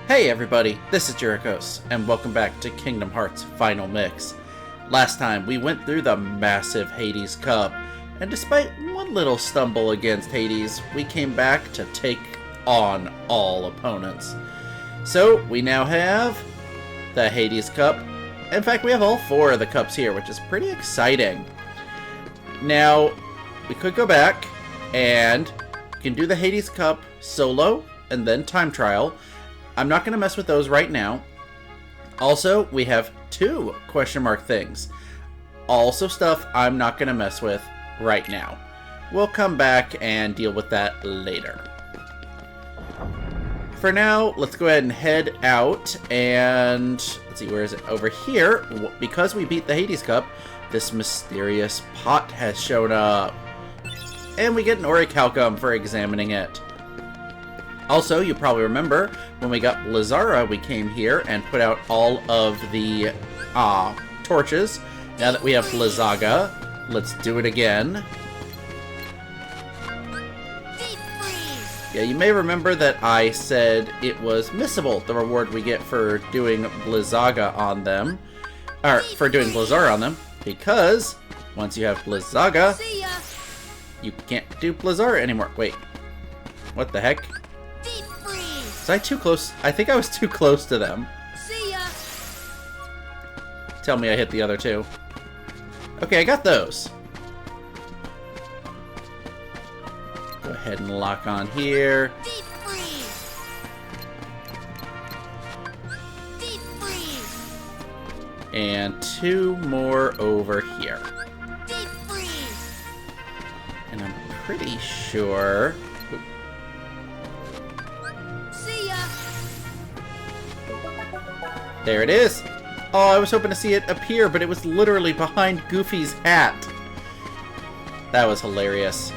Hey everybody, this is Jerichos, and welcome back to Kingdom Hearts Final Mix. Last time, we went through the massive Hades Cup, and despite one little stumble against Hades, we came back to take on all opponents. So, we now have the Hades Cup. In fact, we have all 4 of the cups here, which is pretty exciting. Now, we could go back, and you can do the Hades Cup solo, and then time trial. I'm not going to mess with those right now. Also, we have 2 question mark things. Also stuff I'm not going to mess with right now. We'll come back and deal with that later. For now, let's go ahead and head out and... let's see, where is it? Over here. Because we beat the Hades Cup, this mysterious pot has shown up. And we get an orichalcum for examining it. Also, you probably remember, when we got Blizzara, we came here and put out all of the torches. Now that we have Blizzaga, let's do it again. Yeah, you may remember that I said it was missable, the reward we get for doing Blizzaga on them. Or, for doing Blizzara on them, because once you have Blizzaga, you can't do Blizzara anymore. Wait, what the heck? Was I too close? I think I was too close to them. See ya. Tell me I hit the other 2. Okay, I got those. Go ahead and lock on here. Deep freeze. Deep freeze. And 2 more over here. Deep freeze. And I'm pretty sure... there it is! Oh, I was hoping to see it appear, but it was literally behind Goofy's hat. That was hilarious.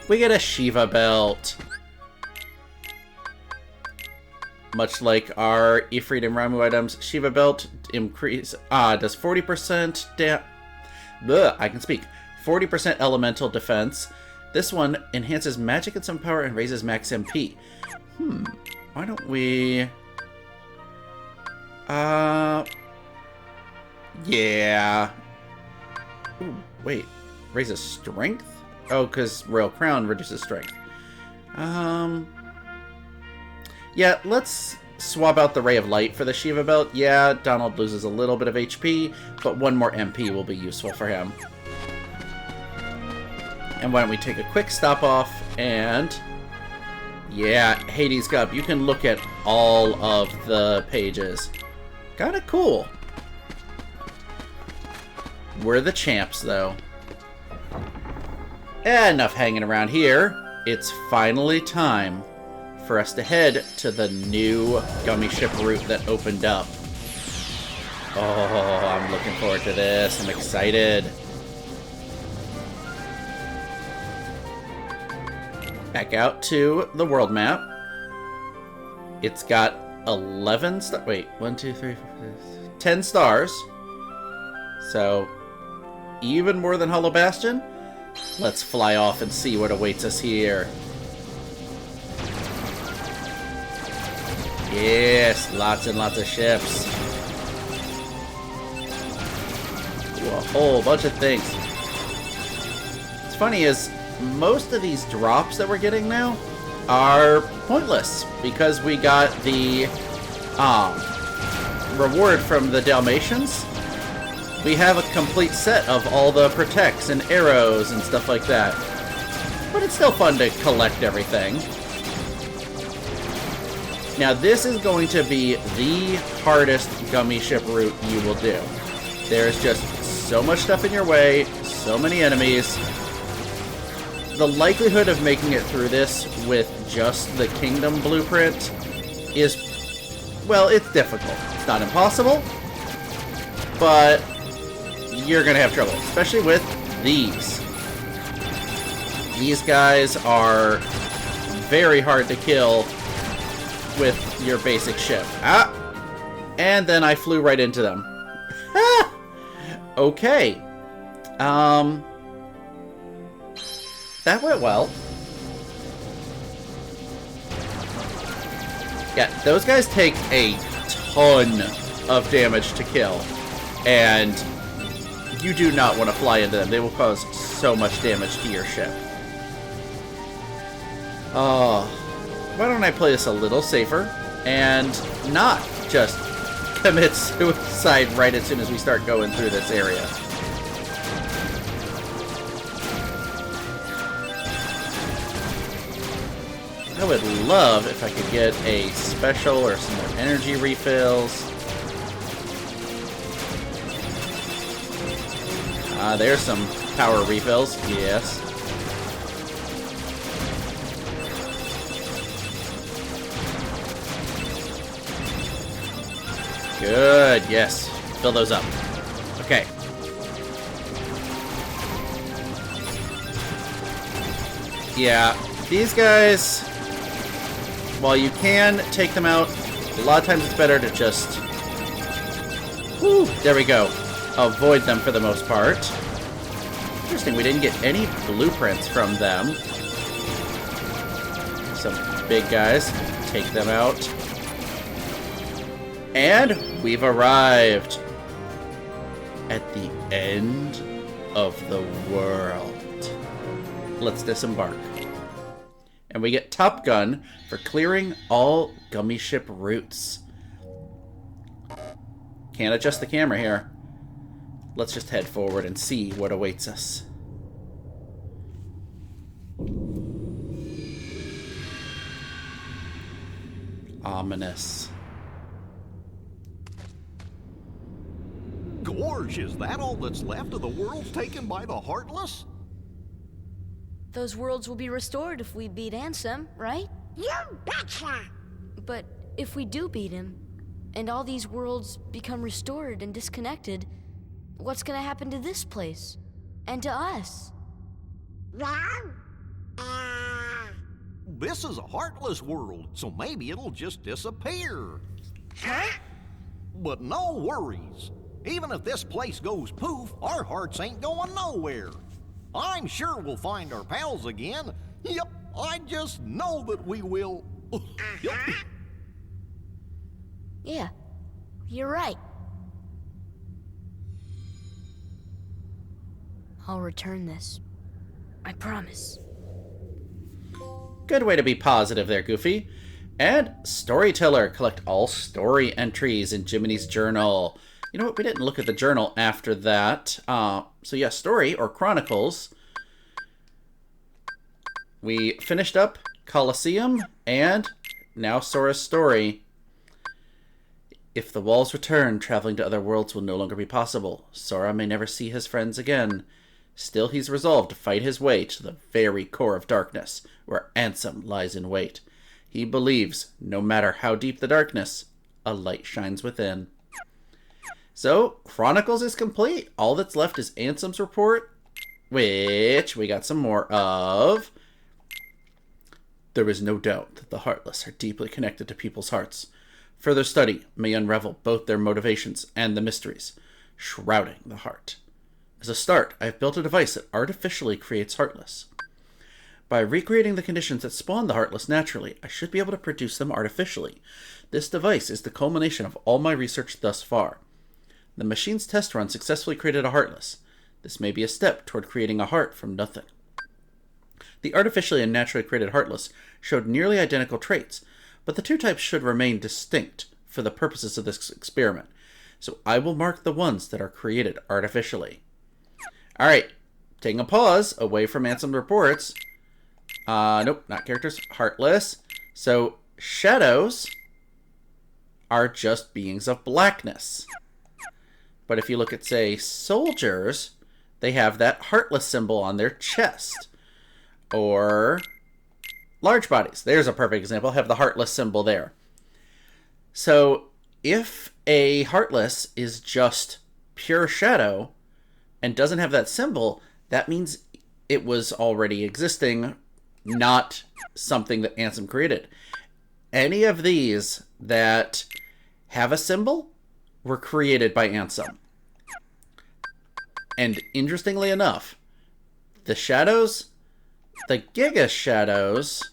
We get a Shiva belt. Much like our Ifrit and Ramu items, Shiva belt does 40% I can speak. 40% elemental defense. This one enhances magic and some power and raises max MP. Why don't we... yeah. Ooh, wait. Raises strength? Oh, because Royal Crown reduces strength. Yeah, let's swap out the Ray of Light for the Shiva belt. Yeah, Donald loses a little bit of HP, but 1 more MP will be useful for him. And why don't we take a quick stop off and... yeah, Hades Cup. You can look at all of the pages. Kinda cool. We're the champs, though. Enough hanging around here. It's finally time for us to head to the new Gummi ship route that opened up. Oh, I'm looking forward to this. I'm excited. Back out to the world map. It's got 11 stars. Wait, 1, 2, 3, 4, 5, 10 stars. So, even more than Hollow Bastion. Let's fly off and see what awaits us here. Yes, lots and lots of ships. Ooh, a whole bunch of things. What's funny is, most of these drops that we're getting now are pointless because we got the reward from the Dalmatians. We have a complete set of all the protects and arrows and stuff like that. But it's still fun to collect everything. Now this is going to be the hardest Gummi ship route you will do. There's just so much stuff in your way, so many enemies. The likelihood of making it through this with just the Kingdom blueprint is, well, it's difficult. It's not impossible, but you're going to have trouble, especially with these. These guys are very hard to kill with your basic ship. And then I flew right into them. Okay. That went well. Yeah, those guys take a ton of damage to kill, and you do not want to fly into them. They will cause so much damage to your ship. Oh, why don't I play this a little safer and not just commit suicide right as soon as we start going through this area. I would love if I could get a special or some more energy refills. There's some power refills, yes. Good, yes. Fill those up. Okay. Yeah, these guys, while you can take them out, a lot of times it's better to just... Whew, there we go. Avoid them for the most part. Interesting, we didn't get any blueprints from them. Some big guys. Take them out. And we've arrived at the end of the world. Let's disembark. And we get Top Gun for clearing all Gummi ship routes. Can't adjust the camera here. Let's just head forward and see what awaits us. Ominous. Gorge, is that all that's left of the worlds taken by the Heartless? Those worlds will be restored if we beat Ansem, right? You betcha! But if we do beat him, and all these worlds become restored and disconnected, what's gonna happen to this place? And to us? Well, This is a Heartless world, so maybe it'll just disappear. huh? But no worries. Even if this place goes poof, our hearts ain't going nowhere. I'm sure we'll find our pals again. Yep, I just know that we will. Yep. Yeah, you're right. I'll return this. I promise. Good way to be positive there, Goofy. And Storyteller. Collect all story entries in Jiminy's journal. You know what? We didn't look at the journal after that. So yeah, story or chronicles. We finished up Colosseum and now Sora's story. If the walls return, traveling to other worlds will no longer be possible. Sora may never see his friends again. Still, he's resolved to fight his way to the very core of darkness, where Ansem lies in wait. He believes, no matter how deep the darkness, a light shines within. So, Chronicles is complete. All that's left is Ansem's report, which we got some more of. There is no doubt that the Heartless are deeply connected to people's hearts. Further study may unravel both their motivations and the mysteries shrouding the heart. As a start, I have built a device that artificially creates Heartless. By recreating the conditions that spawn the Heartless naturally, I should be able to produce them artificially. This device is the culmination of all my research thus far. The machine's test run successfully created a Heartless. This may be a step toward creating a heart from nothing. The artificially and naturally created Heartless showed nearly identical traits, but the two types should remain distinct for the purposes of this experiment, so I will mark the ones that are created artificially. Alright, taking a pause away from Ansem reports. Nope, not characters. Heartless. So, shadows are just beings of blackness. But if you look at, say, soldiers, they have that Heartless symbol on their chest. Or large bodies. There's a perfect example. Have the Heartless symbol there. So, if a Heartless is just pure shadow and doesn't have that symbol, that means it was already existing, not something that Ansem created. Any of these that have a symbol were created by Ansem. And interestingly enough, the shadows, the Giga shadows,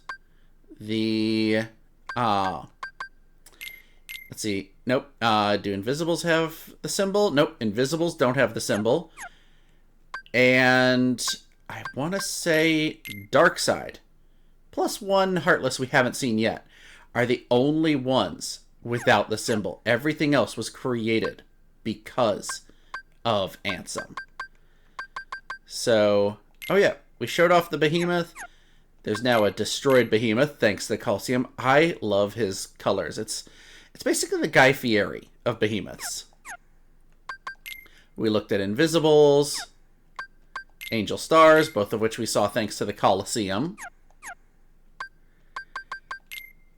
the Let's see. Nope. Do Invisibles have the symbol? Nope. Invisibles don't have the symbol. And I want to say Dark Side, plus one Heartless we haven't seen yet, are the only ones without the symbol. Everything else was created because of Ansem. So, oh yeah, we showed off the Behemoth. There's now a destroyed Behemoth, thanks to the Coliseum. I love his colors. It's basically the Guy Fieri of Behemoths. We looked at Invisibles, Angel Stars, both of which we saw thanks to the Coliseum.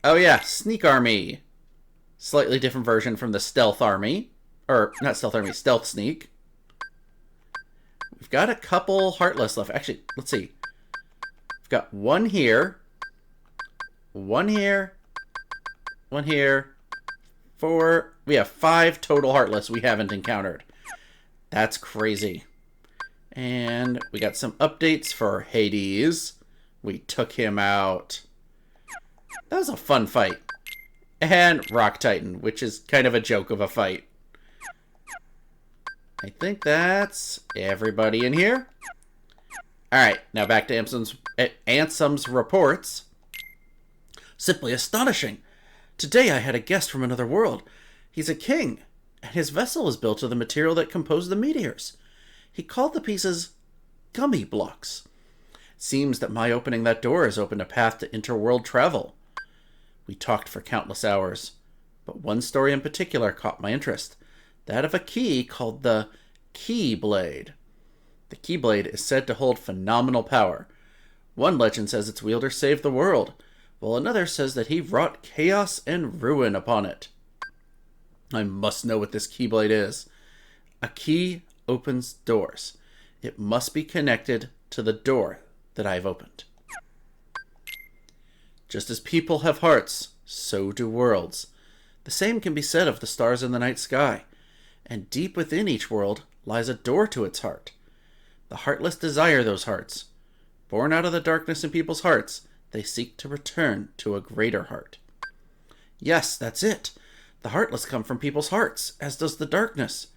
Oh yeah, Sneak Army. Slightly different version from the Stealth Army. Or, not Stealth Army, Stealth Sneak. We've got a couple Heartless left. Actually, let's see. We've got one here. One here. One here. 4. We have 5 total Heartless we haven't encountered. That's crazy. And we got some updates for Hades. We took him out. That was a fun fight. And Rock Titan, which is kind of a joke of a fight. I think that's everybody in here. Alright, now back to Ansem's reports. Simply astonishing. Today I had a guest from another world. He's a king, and his vessel is built of the material that composed the meteors. He called the pieces Gummi blocks. It seems that my opening that door has opened a path to interworld travel. We talked for countless hours, but one story in particular caught my interest. That of a key called the Keyblade. The Keyblade is said to hold phenomenal power. One legend says its wielder saved the world, while another says that he wrought chaos and ruin upon it. I must know what this Keyblade is. A key opens doors. It must be connected to the door that I've opened. Just as people have hearts, so do worlds. The same can be said of the stars in the night sky, and deep within each world lies a door to its heart. The heartless desire those hearts. Born out of the darkness in people's hearts, they seek to return to a greater heart. Yes, that's it. The heartless come from people's hearts, as does the darkness.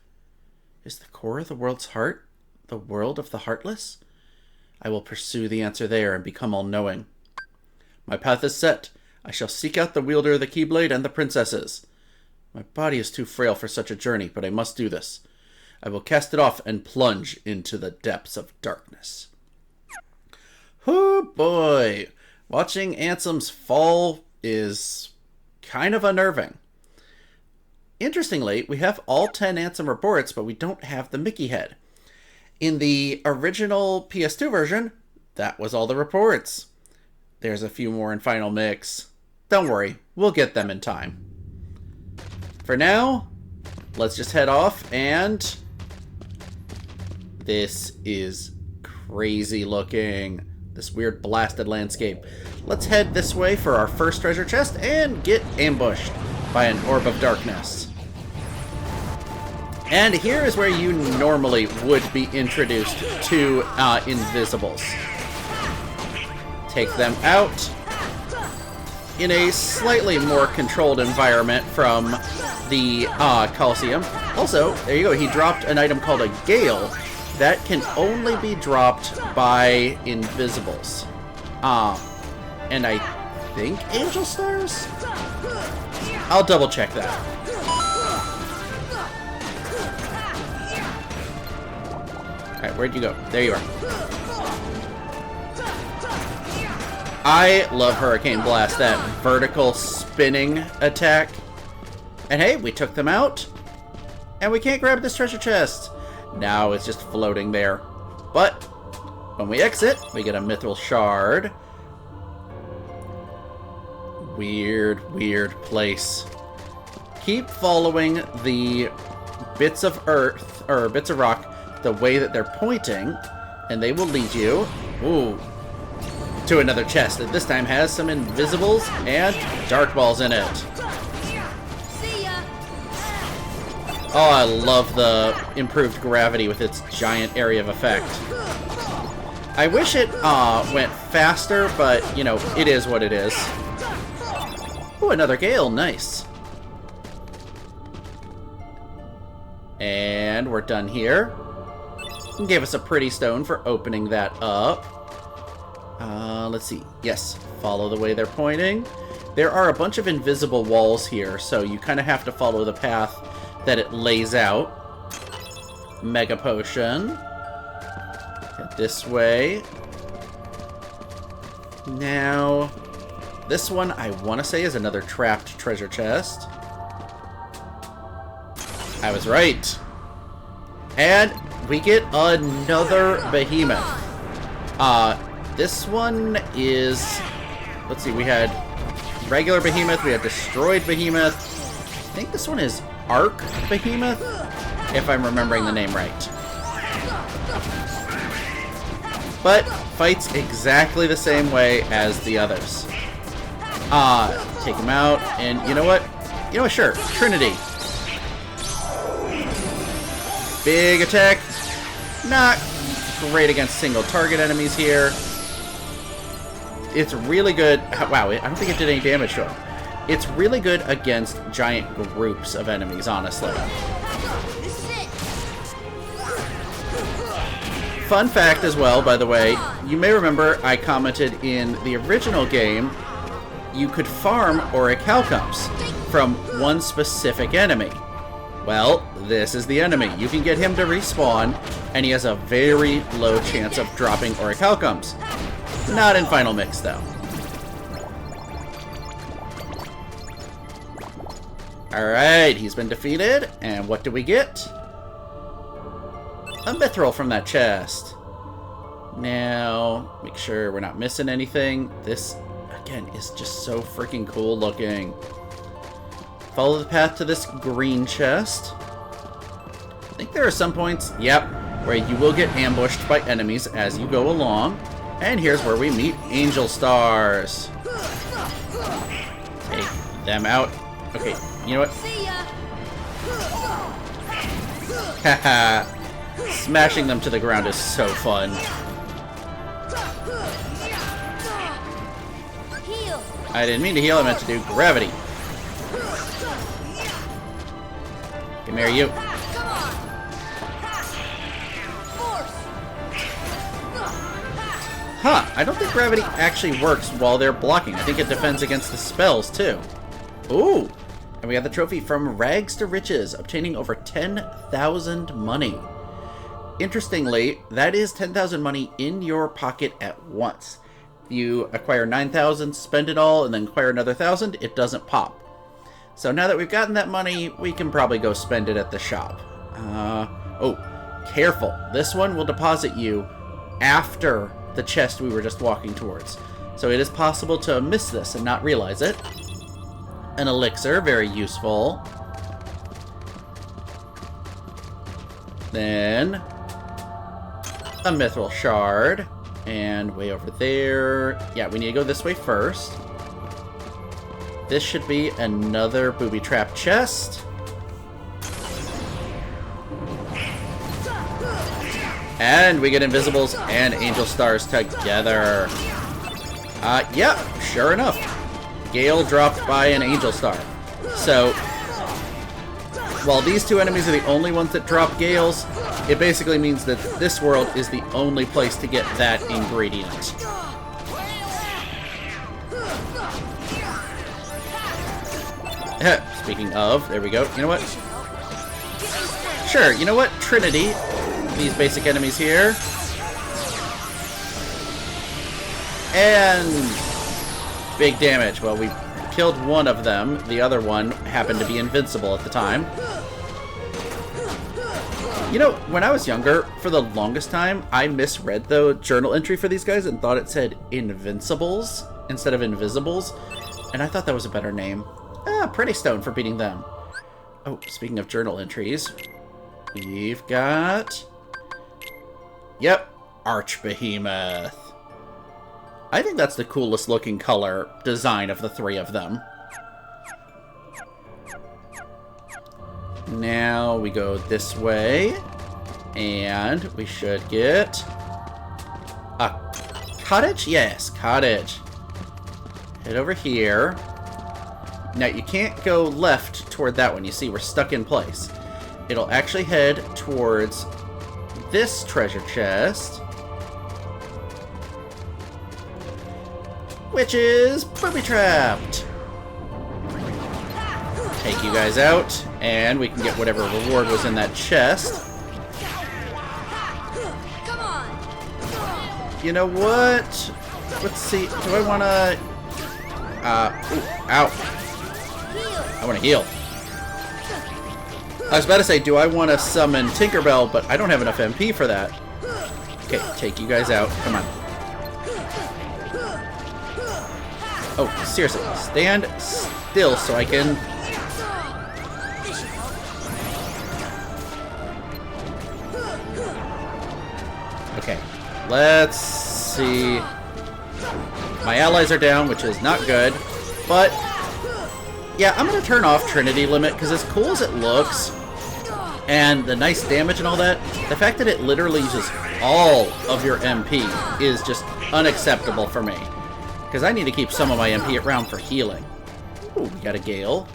Is the core of the world's heart the world of the heartless? I will pursue the answer there and become all-knowing. My path is set. I shall seek out the wielder of the Keyblade and the princesses. My body is too frail for such a journey, but I must do this. I will cast it off and plunge into the depths of darkness. Oh boy. Watching Ansem's fall is kind of unnerving. Interestingly, we have all 10 Ansem reports, but we don't have the Mickey head. In the original PS2 version, that was all the reports. There's a few more in Final Mix. Don't worry, we'll get them in time. For now, let's just head off, and this is crazy looking. This weird blasted landscape. Let's head this way for our first treasure chest and get ambushed by an orb of darkness. And here is where you normally would be introduced to Invisibles. Take them out in a slightly more controlled environment from the Coliseum. Also, there you go, he dropped an item called a Gale that can only be dropped by Invisibles. And I think Angel Stars? I'll double check that. Alright, where'd you go? There you are. I love Hurricane Blast, that vertical spinning attack. And hey, we took them out. And we can't grab this treasure chest. Now it's just floating there. But when we exit, we get a mithril shard. Weird, weird place. Keep following the bits of earth, or bits of rock, the way that they're pointing, and they will lead you, to another chest that this time has some Invisibles and Dark Balls in it. Oh, I love the improved gravity with its giant area of effect. I wish it went faster, but, you know, it is what it is. Ooh, another Gale, nice. And we're done here. Gave us a pretty stone for opening that up. Let's see. Yes, follow the way they're pointing. There are a bunch of invisible walls here, so you kind of have to follow the path that it lays out. Mega potion. Head this way. Now, this one I want to say is another trapped treasure chest. I was right. And we get another behemoth. This one is... Let's see, we had regular behemoth, we had destroyed behemoth. I think this one is Arc Behemoth, if I'm remembering the name right. But fights exactly the same way as the others. Take him out, and you know what? You know what, sure, Trinity. Big attack. Not great against single target enemies here. It's really good. Wow, I don't think it did any damage to him. It's really good against giant groups of enemies, honestly. Fun fact as well, by the way, you may remember I commented in the original game, you could farm orichalcums from one specific enemy. Well, this is the enemy. You can get him to respawn, and he has a very low chance of dropping orichalcums. Not in Final Mix, though. Alright, he's been defeated, and what do we get? A mithril from that chest. Now, make sure we're not missing anything. This, again, is just so freaking cool looking. Follow the path to this green chest. I think there are some points, yep, where you will get ambushed by enemies as you go along. And here's where we meet Angel Stars. Take them out. Okay, you know what? Haha. Smashing them to the ground is so fun. I didn't mean to heal, I meant to do gravity. Come here, you. Huh, I don't think gravity actually works while they're blocking. I think it defends against the spells, too. Ooh, and we got the trophy from Rags to Riches, obtaining over 10,000 money. Interestingly, that is 10,000 money in your pocket at once. If you acquire 9,000, spend it all, and then acquire another 1,000, it doesn't pop. So now that we've gotten that money, we can probably go spend it at the shop. Oh, careful. This one will deposit you after the chest we were just walking towards. So it is possible to miss this and not realize it. An elixir, very useful. Then a mithril shard. And way over there. Yeah, we need to go this way first. This should be another booby trap chest. And we get invisibles and angel stars together. Yep, sure enough. Gale dropped by an angel star. So, while these two enemies are the only ones that drop gales, it basically means that this world is the only place to get that ingredient. Speaking of, there we go. You know what? Sure, you know what? Trinity. These basic enemies here. And big damage. Well, we killed one of them. The other one happened to be invincible at the time. You know, when I was younger, for the longest time, I misread the journal entry for these guys and thought it said Invincibles instead of Invisibles. And I thought that was a better name. Pretty stone for beating them. Oh, speaking of journal entries, we've got... Yep, Arch Behemoth. I think that's the coolest looking color design of the three of them. Now we go this way, and we should get a cottage? Yes, cottage. Head over here. Now you can't go left toward that one. You see, we're stuck in place. it'll actually head towards this treasure chest, which is booby-trapped. Take you guys out, and we can get whatever reward was in that chest. Come on. You know what? Let's see. Do I want to... ooh, ow. I want to heal. I was about to say, do I want to summon Tinkerbell, but I don't have enough MP for that. Okay, take you guys out. Come on. Oh, seriously. Stand still so I can... Okay, let's see. My allies are down, which is not good, but yeah, I'm gonna turn off Trinity Limit because as cool as it looks and the nice damage and all that, the fact that it literally uses all of your MP is just unacceptable for me because I need to keep some of my MP around for healing. Ooh, we got a Gale.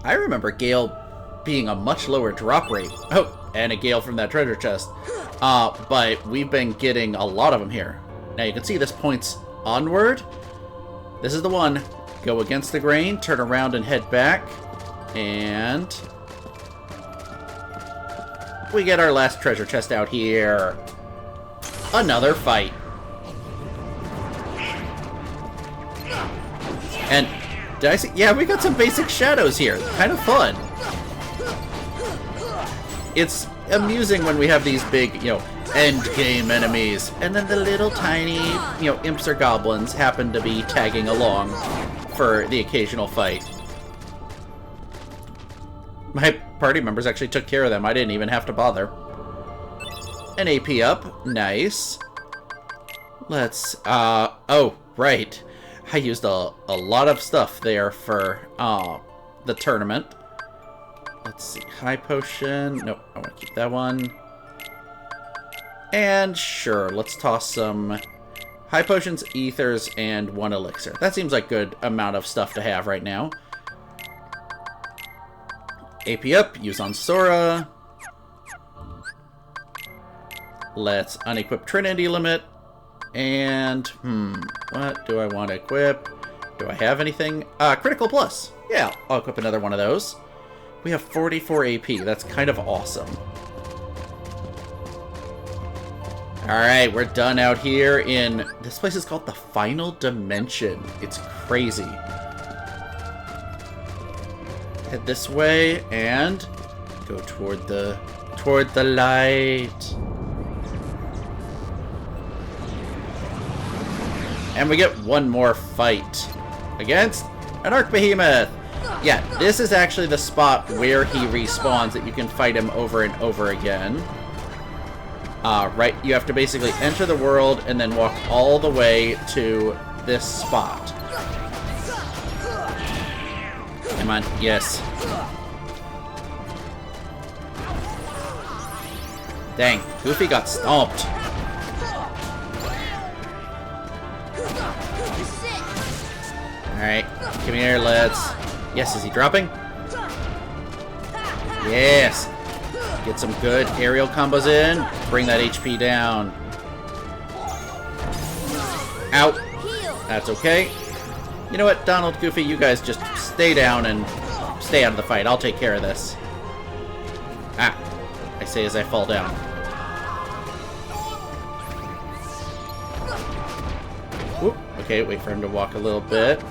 I remember Gale being a much lower drop rate. Oh, and a Gale from that treasure chest. But we've been getting a lot of them here. Now you can see this points onward. This is the one. Go against the grain, turn around and head back. And we get our last treasure chest out here. Another fight. And did I see? Yeah, we got some basic shadows here. Kind of fun. It's amusing when we have these big, end game enemies, and then the little tiny, imps or goblins happen to be tagging along for the occasional fight. My party members actually took care of them. I didn't even have to bother. An AP up. Nice. Let's, oh, right. I used a lot of stuff there for, the tournament. Let's see. High potion. Nope, I want to keep that one. And sure, let's toss some high potions, ethers, and 1 elixir. That seems like a good amount of stuff to have right now. AP up, use on Sora. Let's unequip Trinity Limit. And, what do I want to equip? Do I have anything? Critical Plus. Yeah, I'll equip another one of those. We have 44 AP. That's kind of awesome. Alright, we're done out here in... This place is called the Final Dimension. It's crazy. Head this way and go toward the light. And we get one more fight against an Archbehemoth. Yeah, this is actually the spot where he respawns that you can fight him over and over again. Right, you have to basically enter the world and then walk all the way to this spot. Come on, yes. Dang, Goofy got stomped. Alright, come here, let's... Yes, is he dropping? Yes! Get some good aerial combos in. Bring that HP down. Out. That's okay. You know what, Donald, Goofy, you guys just stay down and stay out of the fight. I'll take care of this. Ah, I say as I fall down. Whoop. Okay, wait for him to walk a little bit.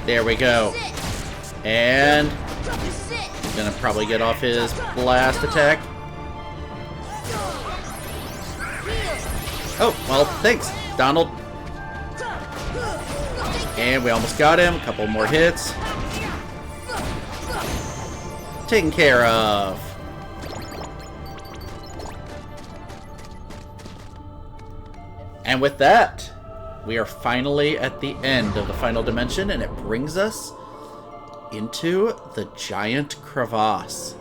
There we go. And he's gonna probably get off his blast attack. Oh, well, thanks, Donald. And we almost got him. A couple more hits. Taken care of. And with that, we are finally at the end of the Final Dimension, and it brings us into the giant crevasse.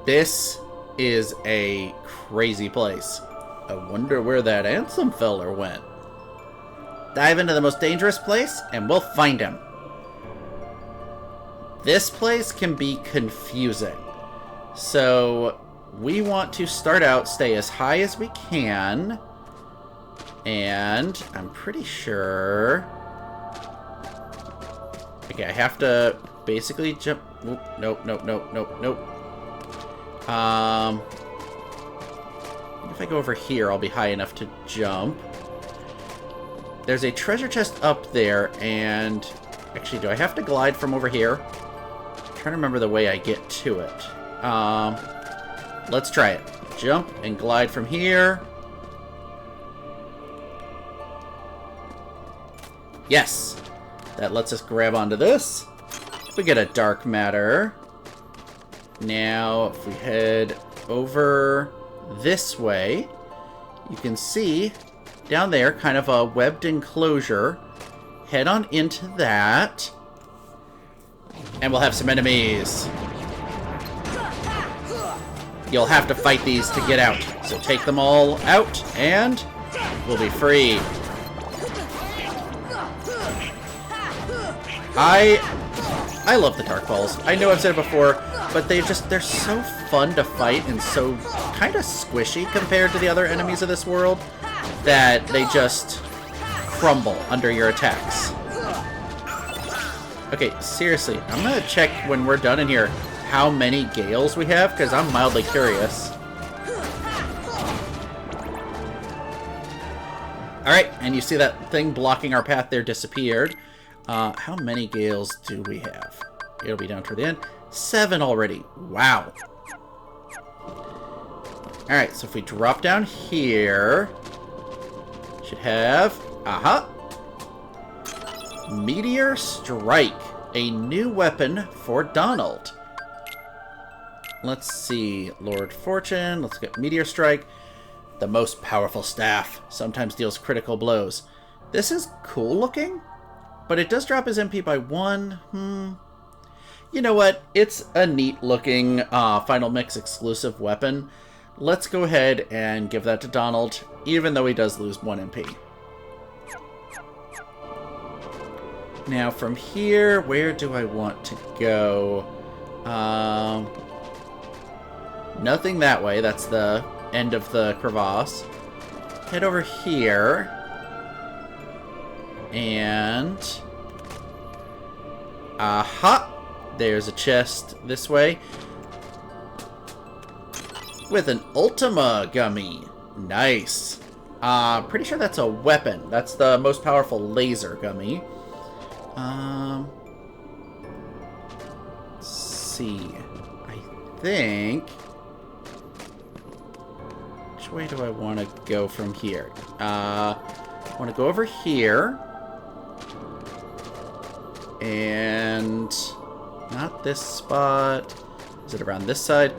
This is a crazy place. I wonder where that Ansem feller went. Dive into the most dangerous place, and we'll find him. this place can be confusing. So we want to start out, stay as high as we can. And I'm pretty sure... Okay, I have to basically jump... Oop, nope. If I go over here, I'll be high enough to jump. There's a treasure chest up there, and... Actually, do I have to glide from over here? I'm trying to remember the way I get to it. Let's try it. Jump and glide from here. Yes! That lets us grab onto this. We get a dark matter. Now, if we head over this way, you can see down there kind of a webbed enclosure. Head on into that. And we'll have some enemies. You'll have to fight these to get out. So take them all out and we'll be free. I love the Dark Balls. I know I've said it before, but they're so fun to fight and so kind of squishy compared to the other enemies of this world that they just crumble under your attacks. Okay, seriously, I'm gonna check when we're done in here how many Gales we have, because I'm mildly curious. Alright, and you see that thing blocking our path there disappeared. How many Gales do we have? It'll be down toward the end. 7 already. Wow. Alright, so if we drop down here, should have... Aha! Meteor Strike. A new weapon for Donald. Let's see. Lord Fortune. Let's get Meteor Strike. The most powerful staff. Sometimes deals critical blows. This is cool looking, but it does drop his MP by 1. You know what? It's a neat looking Final Mix exclusive weapon. Let's go ahead and give that to Donald, even though he does lose 1 MP. Now from here, where do I want to go? Nothing that way. That's the end of the crevasse. Head over here. And... Aha! There's a chest this way. With an Ultima Gummi. Nice. Pretty sure that's a weapon. That's the most powerful laser Gummi. Let's see. I think... Which way do I want to go from here? I want to go over here. And... Not this spot. Is it around this side?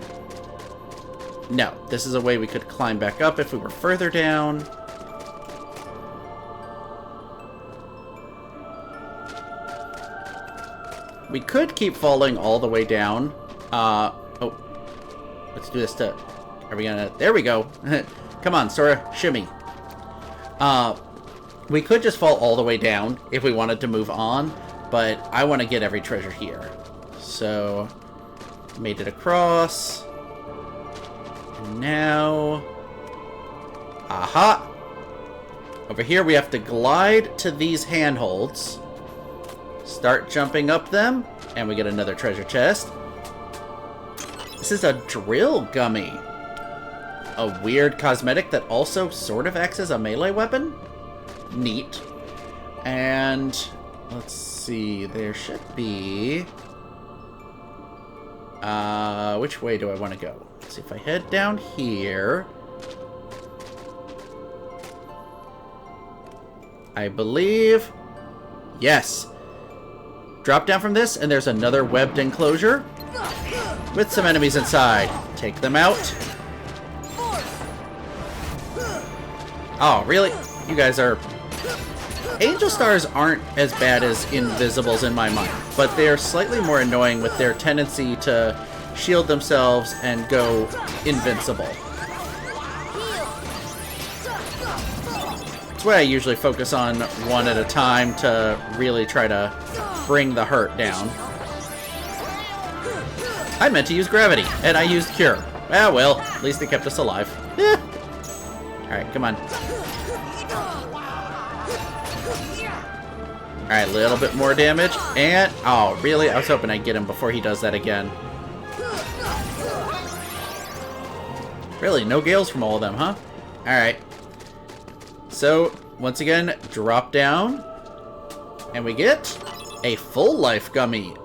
No. This is a way we could climb back up if we were further down. We could keep falling all the way down. Oh. Let's do this to... Are we gonna... There we go. Come on, Sora. Shimmy. We could just fall all the way down if we wanted to move on, but I want to get every treasure here. So... Made it across. And now... Aha! Over here we have to glide to these handholds. Start jumping up them, and we get another treasure chest. This is a drill Gummi. A weird cosmetic that also sort of acts as a melee weapon. Neat. And let's see, there should be... which way do I want to go? Let's see, if I head down here... I believe... Yes. Drop down from this, and there's another webbed enclosure with some enemies inside. Take them out. Oh, really? You guys are... Angel Stars aren't as bad as Invisibles in my mind, but they're slightly more annoying with their tendency to shield themselves and go invincible. That's why I usually focus on one at a time to really try to bring the hurt down. I meant to use gravity, and I used cure. Ah, well, at least it kept us alive. Eh. Alright, come on. Alright, a little bit more damage, and... Oh, really? I was hoping I'd get him before he does that again. Really, no gales from all of them, huh? Alright. So, once again, drop down, and we get a full life Gummi.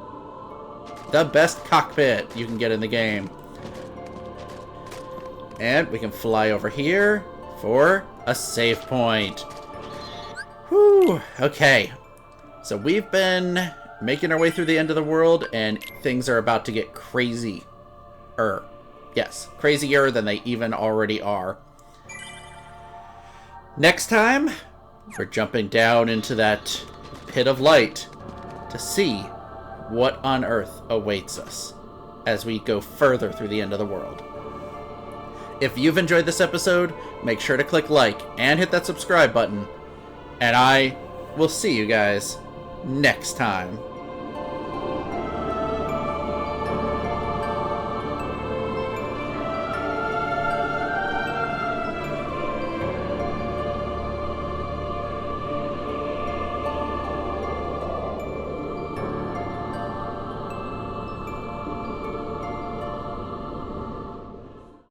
The best cockpit you can get in the game. And we can fly over here for a save point. Whew, okay. So we've been making our way through the end of the world, and things are about to get crazier. Yes, crazier than they even already are. Next time, we're jumping down into that pit of light to see what on earth awaits us as we go further through the end of the world. If you've enjoyed this episode, make sure to click like and hit that subscribe button. And I will see you guys next time.